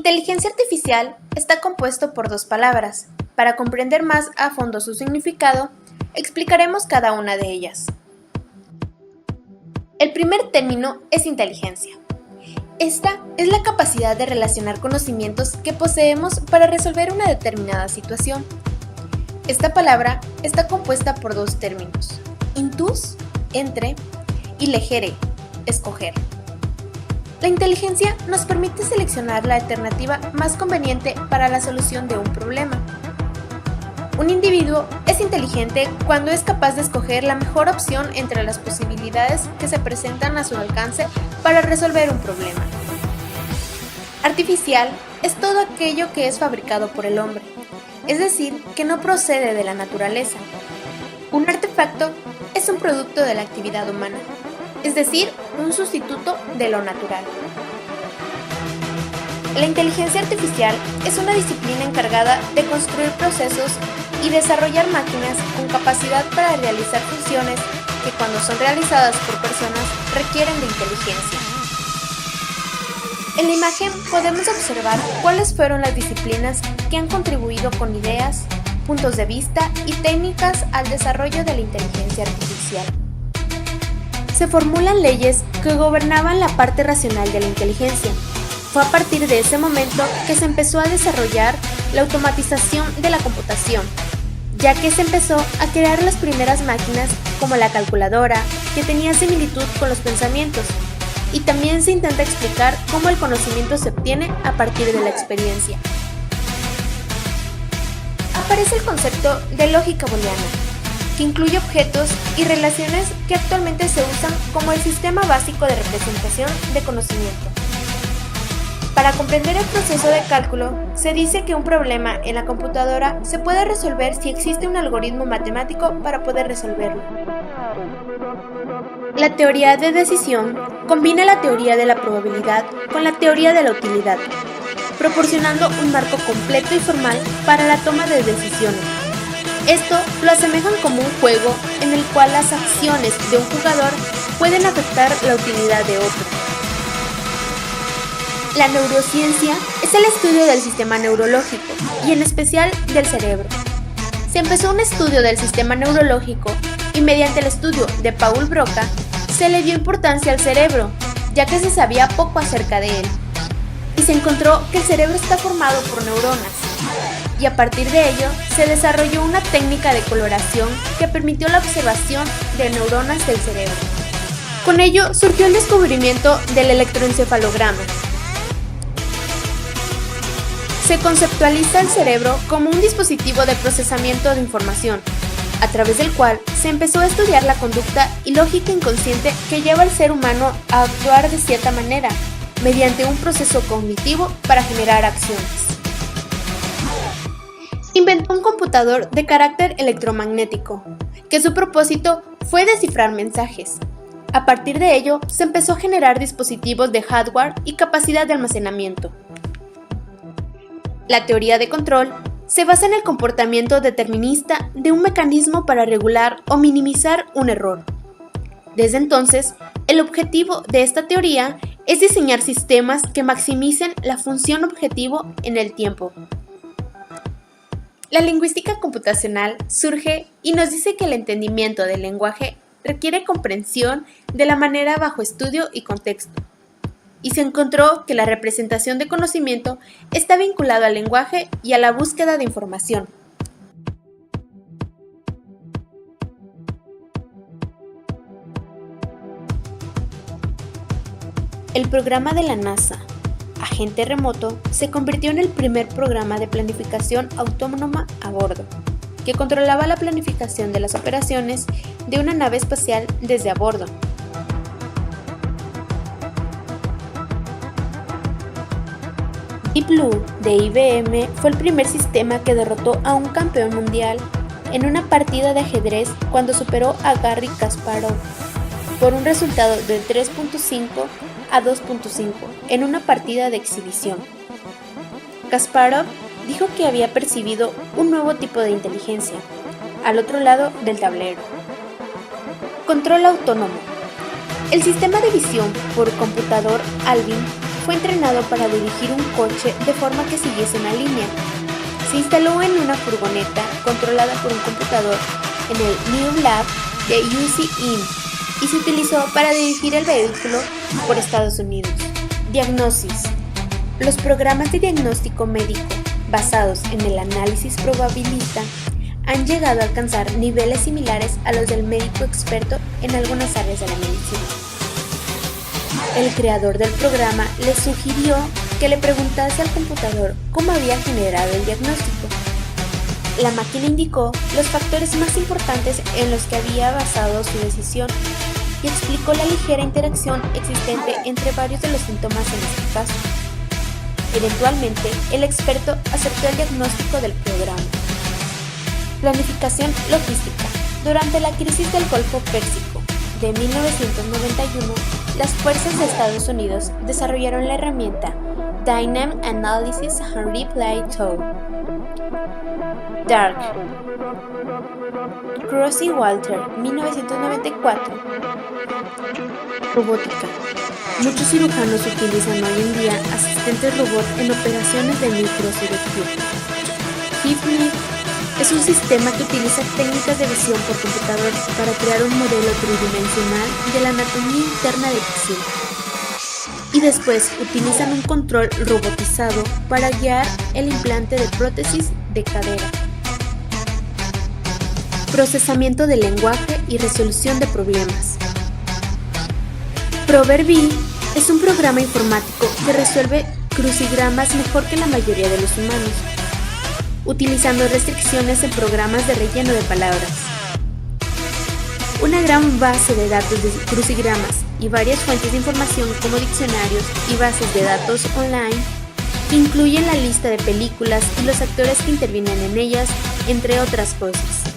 Inteligencia artificial está compuesto por dos palabras. Para comprender más a fondo su significado, explicaremos cada una de ellas. El primer término es inteligencia. Esta es la capacidad de relacionar conocimientos que poseemos para resolver una determinada situación. Esta palabra está compuesta por dos términos: intus, entre, y legere, escoger. La inteligencia nos permite seleccionar la alternativa más conveniente para la solución de un problema. Un individuo es inteligente cuando es capaz de escoger la mejor opción entre las posibilidades que se presentan a su alcance para resolver un problema. Artificial es todo aquello que es fabricado por el hombre, es decir, que no procede de la naturaleza. Un artefacto es un producto de la actividad humana, es decir, un sustituto de lo natural. La inteligencia artificial es una disciplina encargada de construir procesos y desarrollar máquinas con capacidad para realizar funciones que, cuando son realizadas por personas, requieren de inteligencia. En la imagen podemos observar cuáles fueron las disciplinas que han contribuido con ideas, puntos de vista y técnicas al desarrollo de la inteligencia artificial. Se formulan leyes que gobernaban la parte racional de la inteligencia. Fue a partir de ese momento que se empezó a desarrollar la automatización de la computación, ya que se empezó a crear las primeras máquinas como la calculadora, que tenía similitud con los pensamientos, y también se intenta explicar cómo el conocimiento se obtiene a partir de la experiencia. Aparece el concepto de lógica booleana, que incluye objetos y relaciones que actualmente se usan como el sistema básico de representación de conocimiento. Para comprender el proceso de cálculo, se dice que un problema en la computadora se puede resolver si existe un algoritmo matemático para poder resolverlo. La teoría de decisión combina la teoría de la probabilidad con la teoría de la utilidad, proporcionando un marco completo y formal para la toma de decisiones. Esto lo asemejan como un juego en el cual las acciones de un jugador pueden afectar la utilidad de otro. La neurociencia es el estudio del sistema neurológico y en especial del cerebro. Se empezó un estudio del sistema neurológico y mediante el estudio de Paul Broca se le dio importancia al cerebro, ya que se sabía poco acerca de él. Y se encontró que el cerebro está formado por neuronas. Y a partir de ello se desarrolló una técnica de coloración que permitió la observación de neuronas del cerebro. Con ello surgió el descubrimiento del electroencefalograma. Se conceptualiza el cerebro como un dispositivo de procesamiento de información, a través del cual se empezó a estudiar la conducta y lógica inconsciente que lleva al ser humano a actuar de cierta manera, mediante un proceso cognitivo para generar acciones. Inventó un computador de carácter electromagnético, que su propósito fue descifrar mensajes. A partir de ello, se empezó a generar dispositivos de hardware y capacidad de almacenamiento. La teoría de control se basa en el comportamiento determinista de un mecanismo para regular o minimizar un error. Desde entonces, el objetivo de esta teoría es diseñar sistemas que maximicen la función objetivo en el tiempo. La lingüística computacional surge y nos dice que el entendimiento del lenguaje requiere comprensión de la manera bajo estudio y contexto. Y se encontró que la representación de conocimiento está vinculado al lenguaje y a la búsqueda de información. El programa de la NASA, Agente Remoto, se convirtió en el primer programa de planificación autónoma a bordo, que controlaba la planificación de las operaciones de una nave espacial desde a bordo. Deep Blue de IBM fue el primer sistema que derrotó a un campeón mundial en una partida de ajedrez cuando superó a Garry Kasparov por un resultado de 3.5 a 2.5 en una partida de exhibición. Kasparov dijo que había percibido un nuevo tipo de inteligencia al otro lado del tablero. Control autónomo. El sistema de visión por computador Alvin fue entrenado para dirigir un coche de forma que siguiese una línea. Se instaló en una furgoneta controlada por un computador en el New Lab de UC-IM y se utilizó para dirigir el vehículo por Estados Unidos. Diagnosis. Los programas de diagnóstico médico basados en el análisis probabilista han llegado a alcanzar niveles similares a los del médico experto en algunas áreas de la medicina. El creador del programa le sugirió que le preguntase al computador cómo había generado el diagnóstico. La máquina indicó los factores más importantes en los que había basado su decisión y explicó la ligera interacción existente entre varios de los síntomas en este caso. Eventualmente, el experto aceptó el diagnóstico del programa. Planificación logística. Durante la crisis del Golfo Pérsico de 1991, las fuerzas de Estados Unidos desarrollaron la herramienta Dynamic Analysis and Replay Tool. Dark. Crossy Walter, 1994. Robótica. Muchos cirujanos utilizan hoy en día asistentes robot en operaciones de microcirugía. HipMip es un sistema que utiliza técnicas de visión por computador para crear un modelo tridimensional de la anatomía interna del paciente. Y después utilizan un control robotizado para guiar el implante de prótesis de cadera. Procesamiento de lenguaje y resolución de problemas. Proverbi es un programa informático que resuelve crucigramas mejor que la mayoría de los humanos, utilizando restricciones en programas de relleno de palabras. Una gran base de datos de crucigramas y varias fuentes de información como diccionarios y bases de datos online incluyen la lista de películas y los actores que intervienen en ellas, entre otras cosas.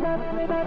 Tsunami,